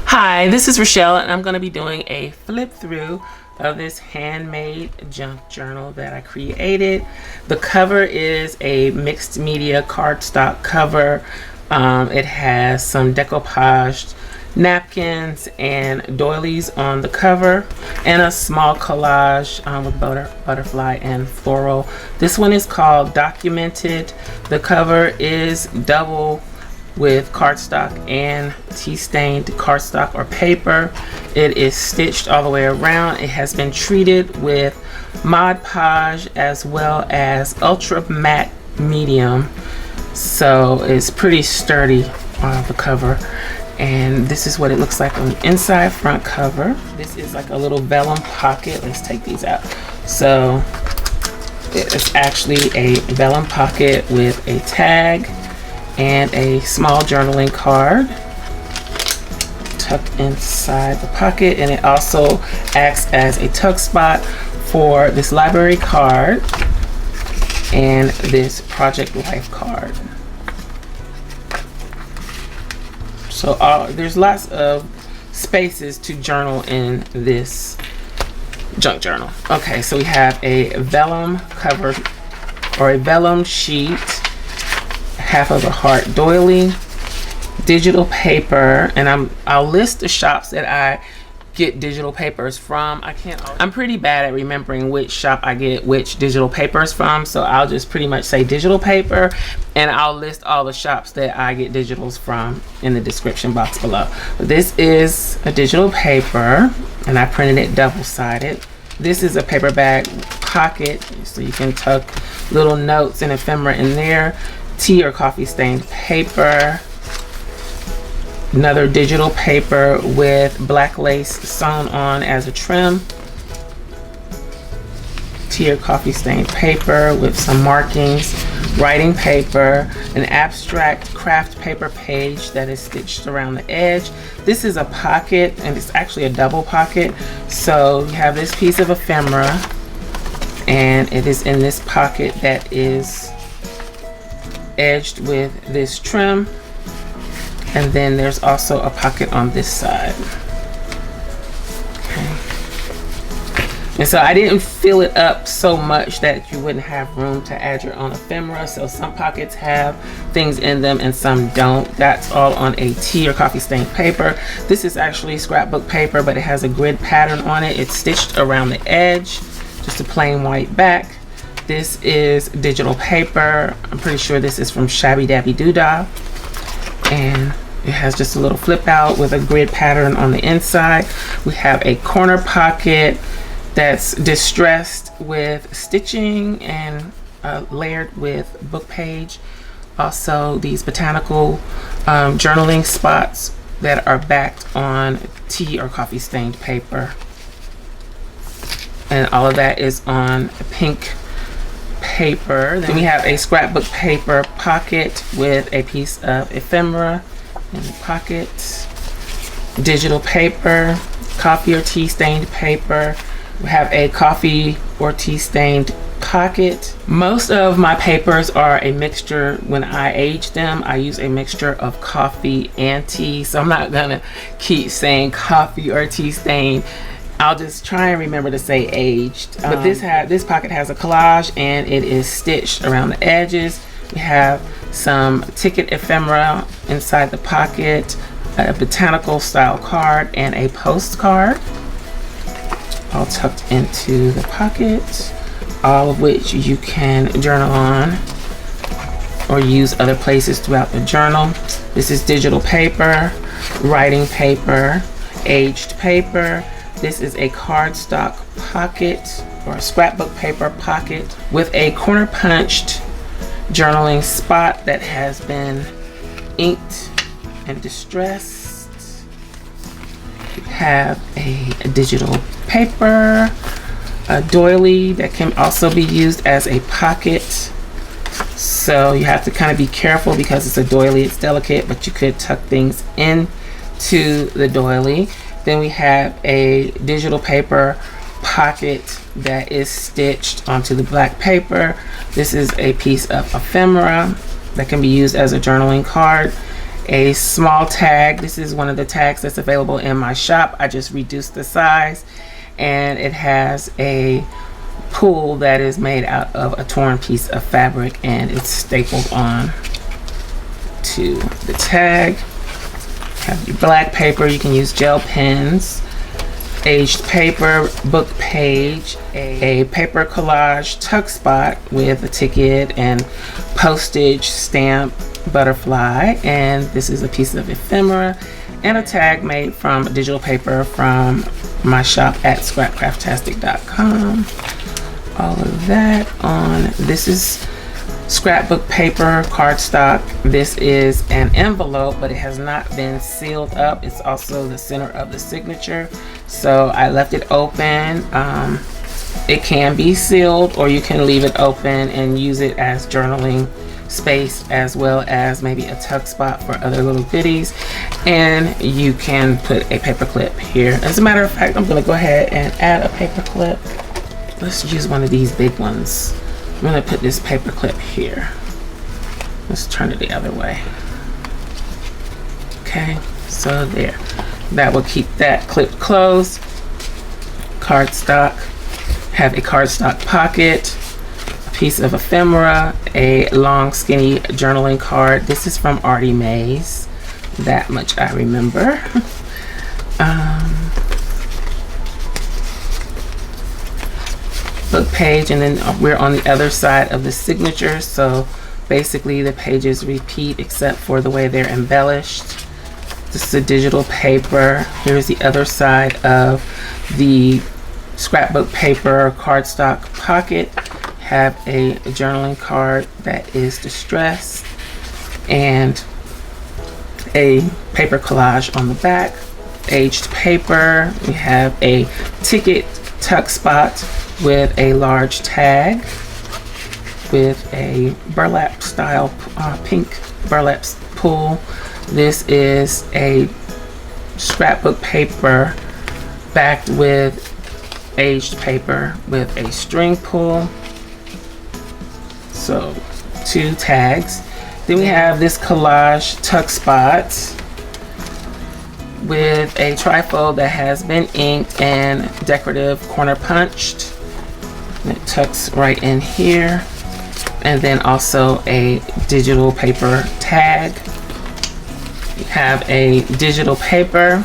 Hi, this is Rachelle, and I'm going to be doing a flip through of this handmade junk journal that I created. The cover is a mixed media cardstock cover. It has some decoupaged napkins and doilies on the cover, and a small collage with butterfly and floral. This one is called Documented. The cover is double with cardstock and tea-stained cardstock or paper. It is stitched all the way around. It has been treated with Mod Podge as well as ultra matte medium, so it's pretty sturdy on the cover. And this is what it looks like on the inside front cover. This is like a little vellum pocket. Let's take these out. So it's actually a vellum pocket with a tag and a small journaling card tucked inside the pocket, and it also acts as a tuck spot for this library card and this project life card. So there's lots of spaces to journal in this junk journal. Okay, so we have a vellum cover or a vellum sheet, half of a heart doily, digital paper, and I'll list the shops that I get digital papers from. I'm pretty bad at remembering which shop I get which digital papers from, so I'll just pretty much say digital paper, and I'll list all the shops that I get digitals from in the description box below. This is a digital paper, and I printed it double-sided. This is a paper bag pocket, so you can tuck little notes and ephemera in there. Tea or coffee stained paper. Another digital paper with black lace sewn on as a trim. Tea or coffee stained paper with some markings. Writing paper. An abstract craft paper page that is stitched around the edge. This is a pocket, and it's actually a double pocket. So you have this piece of ephemera, and it is in this pocket that is edged with this trim, and then there's also a pocket on this side. Okay. And so I didn't fill it up so much that you wouldn't have room to add your own ephemera, so some pockets have things in them and some don't. That's all on a tea or coffee stained paper. This is actually scrapbook paper, but it has a grid pattern on it. It's stitched around the edge, just a plain white back. This is digital paper. I'm pretty sure this is from Shabby Dabby Doodah, and it has just a little flip out with a grid pattern on the inside. We have a corner pocket that's distressed with stitching and layered with book page. Also these botanical journaling spots that are backed on tea or coffee stained paper, and all of that is on pink paper. Then we have a scrapbook paper pocket with a piece of ephemera in the pocket. Digital paper, coffee or tea stained paper. We have a coffee or tea stained pocket. Most of my papers are a mixture. When I age them, I use a mixture of coffee and tea, so I'm not gonna keep saying coffee or tea stained. I'll just try and remember to say aged. But this pocket has a collage, and it is stitched around the edges. We have some ticket ephemera inside the pocket, a botanical style card, and a postcard, all tucked into the pocket, all of which you can journal on or use other places throughout the journal. This is digital paper, writing paper, aged paper. This is a cardstock pocket or a scrapbook paper pocket with a corner punched journaling spot that has been inked and distressed. We have a digital paper, a doily that can also be used as a pocket. So you have to kind of be careful because it's a doily, it's delicate, but you could tuck things into the doily. Then we have a digital paper pocket that is stitched onto the black paper. This is a piece of ephemera that can be used as a journaling card. a small tag. This is one of the tags that's available in my shop. I just reduced the size, and it has a pull that is made out of a torn piece of fabric, and it's stapled on to the tag. Have your black paper. You can use gel pens, aged paper, book page, a paper collage tuck spot with a ticket and postage stamp butterfly, and this is a piece of ephemera, and a tag made from digital paper from my shop at SCRAPCRAFTASTIC.com. All of that on. This is scrapbook paper cardstock. This is an envelope, but it has not been sealed up. It's also the center of the signature, so I left it open. It can be sealed, or you can leave it open and use it as journaling space, as well as maybe a tuck spot for other little goodies. And you can put a paper clip here. As a matter of fact, I'm going to go ahead and add a paper clip. Let's use one of these big ones. I'm going to put this paper clip here. Let's turn it the other way. Okay, so there. That will keep that clip closed. Cardstock. Have a cardstock pocket, a piece of ephemera, a long skinny journaling card. This is from Artie Mays. That much I remember. Book page, and then we're on the other side of the signature, so basically the pages repeat except for the way they're embellished. This is a digital paper. Here's the other side of the scrapbook paper cardstock pocket. Have a journaling card that is distressed, and a paper collage on the back. Aged paper. We have a ticket tuck spot with a large tag with a burlap style pink burlap pull. This is a scrapbook paper backed with aged paper with a string pull. So 2 tags. Then we have this collage tuck spot with a trifold that has been inked and decorative corner punched. And it tucks right in here. And then also a digital paper tag. We have a digital paper.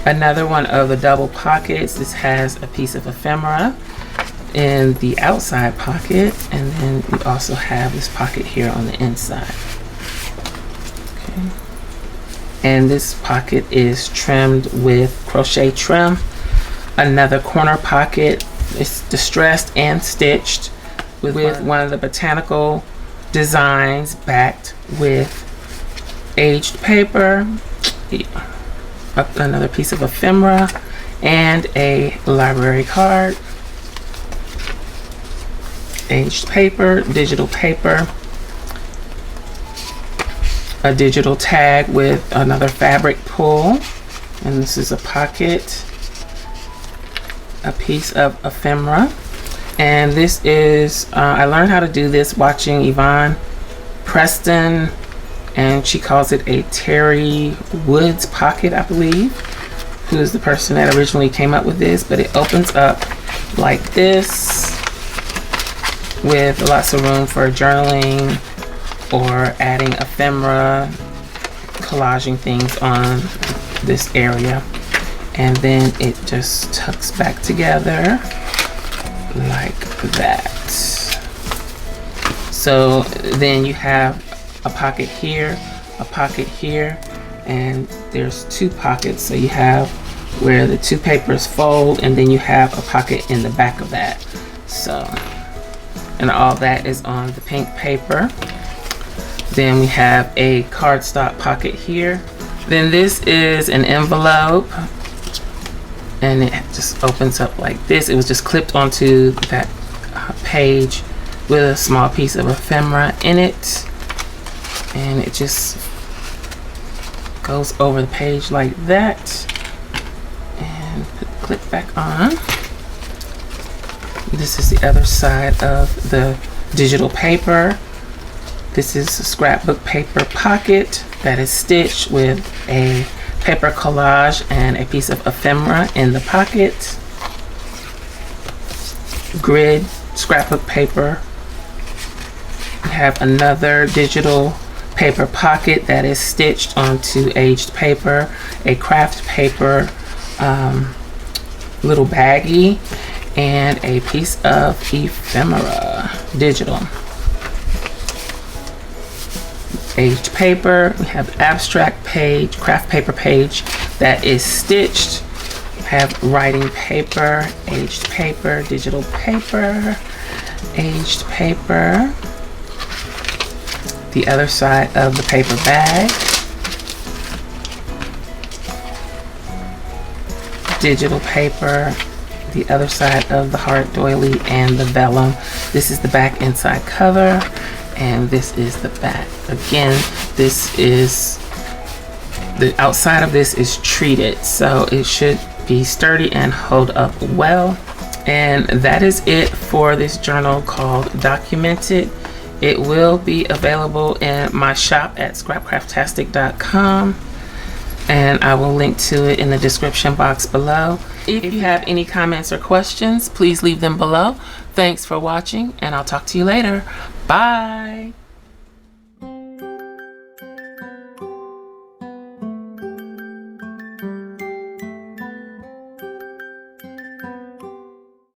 Another one of the double pockets. This has a piece of ephemera in the outside pocket, and then we also have this pocket here on the inside. Okay. And this pocket is trimmed with crochet trim. Another corner pocket is distressed and stitched with one of the botanical designs backed with aged paper. Another piece of ephemera and a library card. Aged paper, digital paper, a digital tag with another fabric pull, and this is a pocket, a piece of ephemera, and this is I learned how to do this watching Yvonne Preston, and she calls it a Terry Woods pocket, I believe, who is the person that originally came up with this. But it opens up like this with lots of room for journaling or adding ephemera, collaging things on this area, and then it just tucks back together like that. So then you have a pocket here, and there's 2 pockets. So you have where the 2 papers fold, and then you have a pocket in the back of that. So, and all that is on the pink paper. Then we have a cardstock pocket here. Then this is an envelope, and it just opens up like this. It was just clipped onto that page with a small piece of ephemera in it, and it just goes over the page like that. And put the clip back on. This is the other side of the digital paper. This is a scrapbook paper pocket that is stitched with a paper collage and a piece of ephemera in the pocket. Grid scrapbook paper. We have another digital paper pocket that is stitched onto aged paper, a craft paper little baggie, and a piece of ephemera digital. Aged paper, we have abstract page, craft paper page that is stitched. We have writing paper, aged paper, digital paper, aged paper. The other side of the paper bag. Digital paper, the other side of the hard doily and the vellum. This is the back inside cover, and this is the back. Again, this is, the outside of this is treated, so it should be sturdy and hold up well. And that is it for this journal called Documented. It will be available in my shop at SCRAPCRAFTASTIC.com, and I will link to it in the description box below. If you have any comments or questions, please leave them below. Thanks for watching, and I'll talk to you later. Bye.